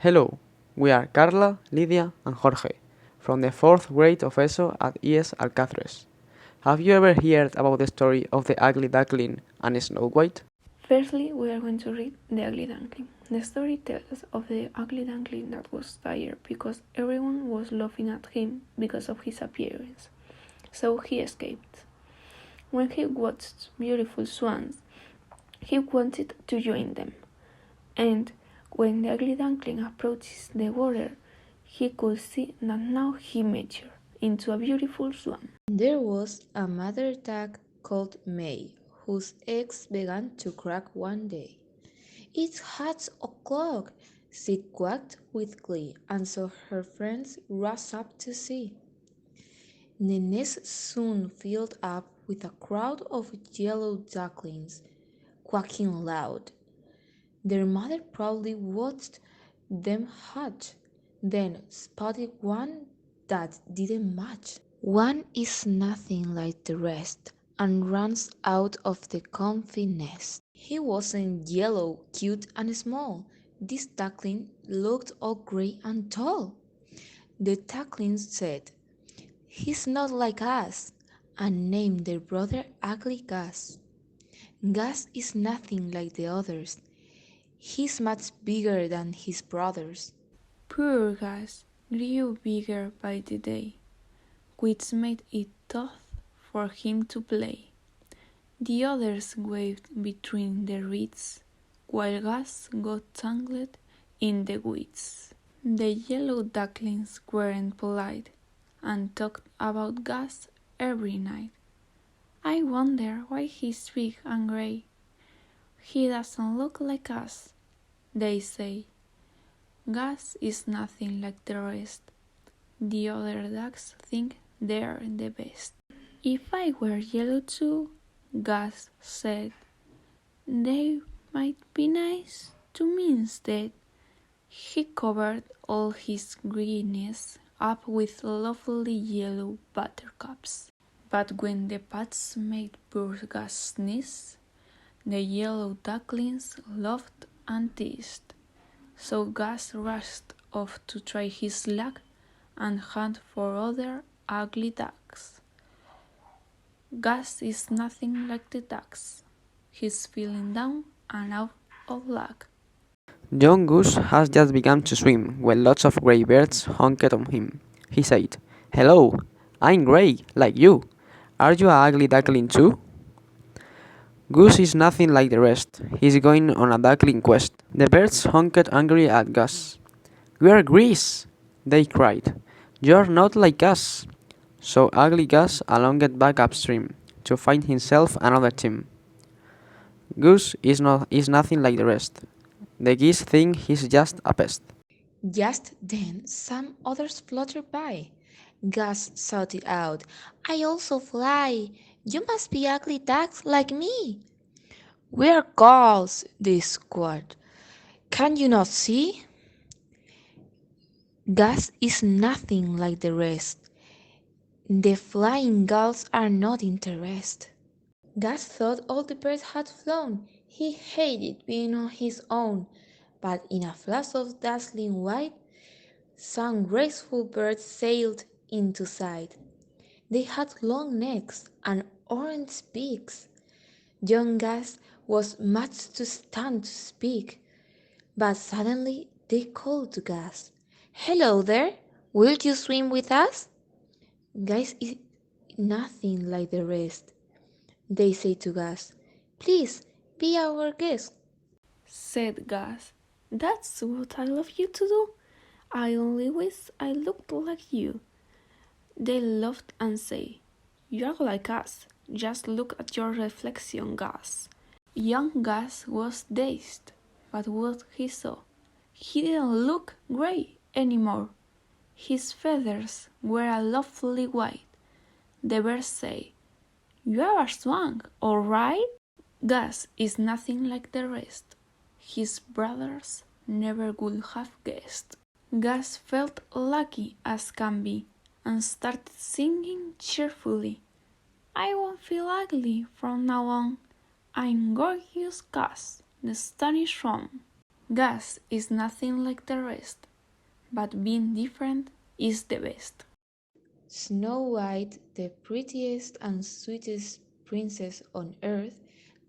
Hello, we are Carla, Lydia, and Jorge from the 4th grade of ESO at ES AL-QÁZERES. Have you ever heard about the story of the ugly duckling and Snow White? Firstly, we are going to read The Ugly Duckling. The story tells of the ugly duckling that was tired because everyone was laughing at him because of his appearance. So he escaped. When he watched beautiful swans, he wanted to join them. And when the ugly duckling approaches the water, he could see that now he matured into a beautiful swan. There was a mother duck called May, whose eggs began to crack one day. "It's 8 o'clock," she quacked with glee, and so her friends rushed up to see. The nest soon filled up with a crowd of yellow ducklings, quacking loud. Their mother proudly watched them hatch, then spotted one that didn't match. One is nothing like the rest, and runs out of the comfy nest. He wasn't yellow, cute, and small. This duckling looked all gray and tall. The ducklings said, "He's not like us," and named their brother Ugly Gus. Gus is nothing like the others. He's much bigger than his brothers. Poor Gus grew bigger by the day, which made it tough for him to play. The others waved between the reeds, while Gus got tangled in the weeds. The yellow ducklings weren't polite, and talked about Gus every night. "I wonder why he's big and gray. He doesn't look like us," they say. Gus is nothing like the rest. The other ducks think they're the best. "If I were yellow too," Gus said, "they might be nice to me instead." He covered all his greenness up with lovely yellow buttercups. But when the pats made poor Gus sneeze, the yellow ducklings laughed and teased. So Gus rushed off to try his luck and hunt for other ugly ducks. Gus is nothing like the ducks. He's feeling down and out of luck. Young Goose has just begun to swim when lots of grey birds honked on him. He said, "Hello, I'm grey, like you. Are you a ugly duckling too?" Goose is nothing like the rest. He's going on a duckling quest. The birds honked angry at Gus. "We're grease!" they cried. "You're not like us!" So ugly Gus alonged back upstream to find himself another team. Goose is nothing like the rest. The geese think he's just a pest. Just then some others fluttered by. Gus shouted out, "I also fly. You must be ugly ducks like me." "We're gulls," they squawked. "Can you not see? Gus is nothing like the rest. The flying gulls are not interested." Gus thought all the birds had flown. He hated being on his own. But in a flash of dazzling white, some graceful birds sailed into sight. They had long necks and orange beaks. Young Gus was much too stunned to speak. But suddenly they called to Gus, "Hello there, will you swim with us?" Gus is nothing like the rest. They say to Gus, "Please be our guest." Said Gus, "That's what I love you to do. I only wish I looked like you." They laughed and say, "You're like us. Just look at your reflection, Gus." Young Gus was dazed, but what he saw, he didn't look grey anymore. His feathers were a lovely white. The birds say, "You're a swan, all right." Gus is nothing like the rest. His brothers never would have guessed. Gus felt lucky as can be and started singing cheerfully, "I won't feel ugly from now on. I'm gorgeous Gus, the sun is strong." Gas is nothing like the rest, but being different is the best. Snow White, the prettiest and sweetest princess on earth,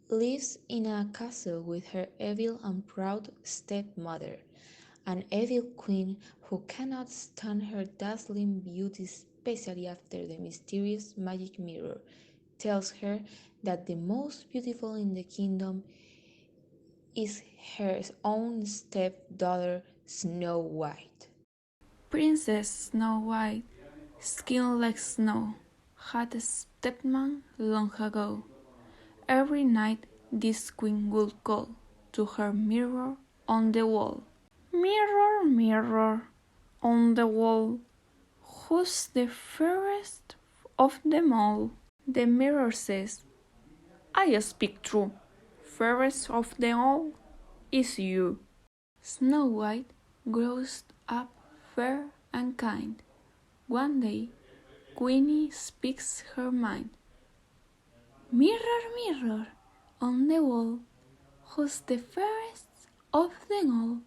lives in a castle with her evil and proud stepmother, an evil queen who cannot stand her dazzling beauty, especially after the mysterious magic mirror tells her that the most beautiful in the kingdom is her own stepdaughter Snow White. Princess Snow White, skin like snow, had a stepman long ago. Every night this queen would call to her mirror on the wall. Mirror, mirror on the wall, who's the fairest of them all? The mirror says, I speak true. Fairest of them all is you. Snow White grows up fair and kind. One day, Queenie speaks her mind. Mirror, mirror on the wall, who's the fairest of them all?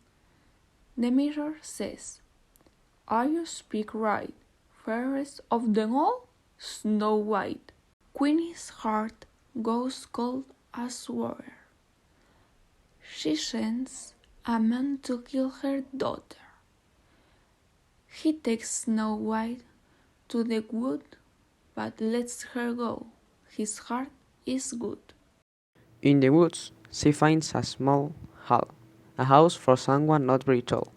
The mirror says, I speak right. Fairest of them all, Snow White. Queenie's heart goes cold as water. She sends a man to kill her daughter. He takes Snow White to the wood, but lets her go. His heart is good. In the woods, she finds a small hall, a house for someone not very tall.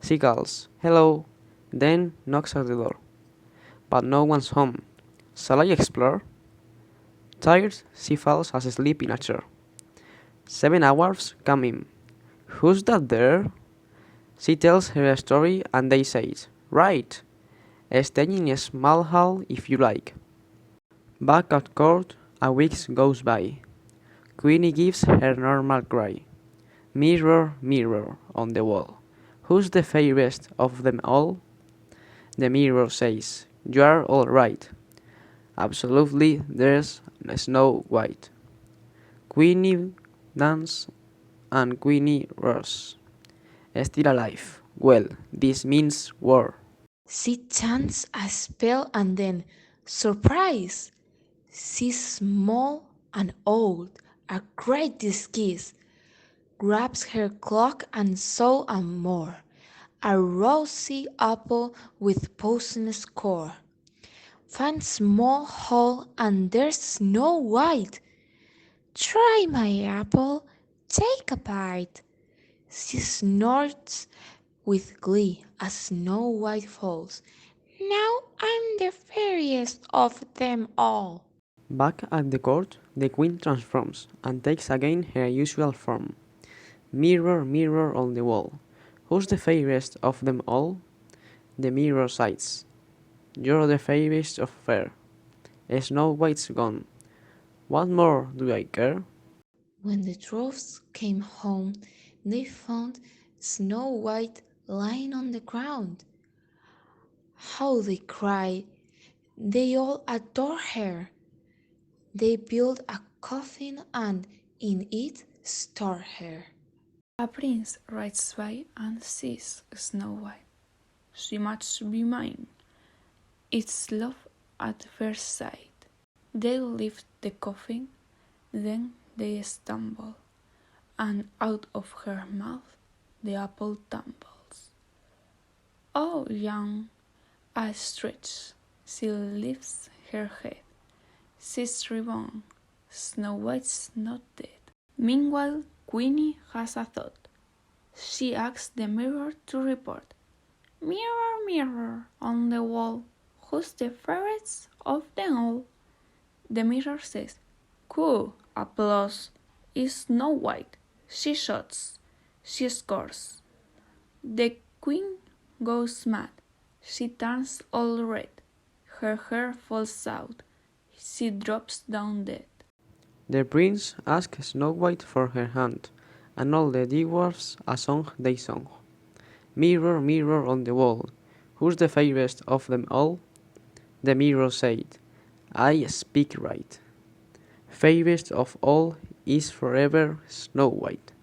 She calls, hello, then knocks at the door. But no one's home. Shall I explore? Tired, she falls asleep in a chair. 7 hours come in. Who's that there? She tells her story and they say, right, stay in a small hall if you like. Back at court, a week goes by. Queenie gives her normal cry. Mirror, mirror on the wall, who's the fairest of them all? The mirror says, you are all right. Absolutely, there's Snow White. Queenie dances and Queenie roars. Still alive. Well, this means war. She chants a spell and then, surprise! She's small and old, a great disguise, grabs her cloak and soul and more, a rosy apple with poisonous core. Finds small hole and there's Snow White. Try my apple, take a bite. She snorts with glee as Snow White falls. Now I'm the fairest of them all. Back at the court, the queen transforms and takes again her usual form. Mirror, mirror on the wall, who's the fairest of them all? The mirror sighs. You're the fairest of fair. Snow White's gone. What more do I care? When the dwarfs came home, they found Snow White lying on the ground. How they cried! They all adore her. They built a coffin and in it store her. A prince rides by and sees Snow White. She must be mine. It's love at first sight. They lift the coffin, then they stumble, and out of her mouth the apple tumbles. Oh, young, I stretch, she lifts her head. She's reborn, Snow White's not dead. Meanwhile, Queenie has a thought. She asks the mirror to report. Mirror, mirror on the wall, who's the fairest of them all? The mirror says, coo, applause, is Snow White. She shouts, she scores. The queen goes mad. She turns all red. Her hair falls out. She drops down dead. The prince asks Snow White for her hand, and all the dwarfs a song they sung. Mirror, mirror on the wall, who's the fairest of them all? The mirror said, I speak right. Fairest of all is forever Snow White.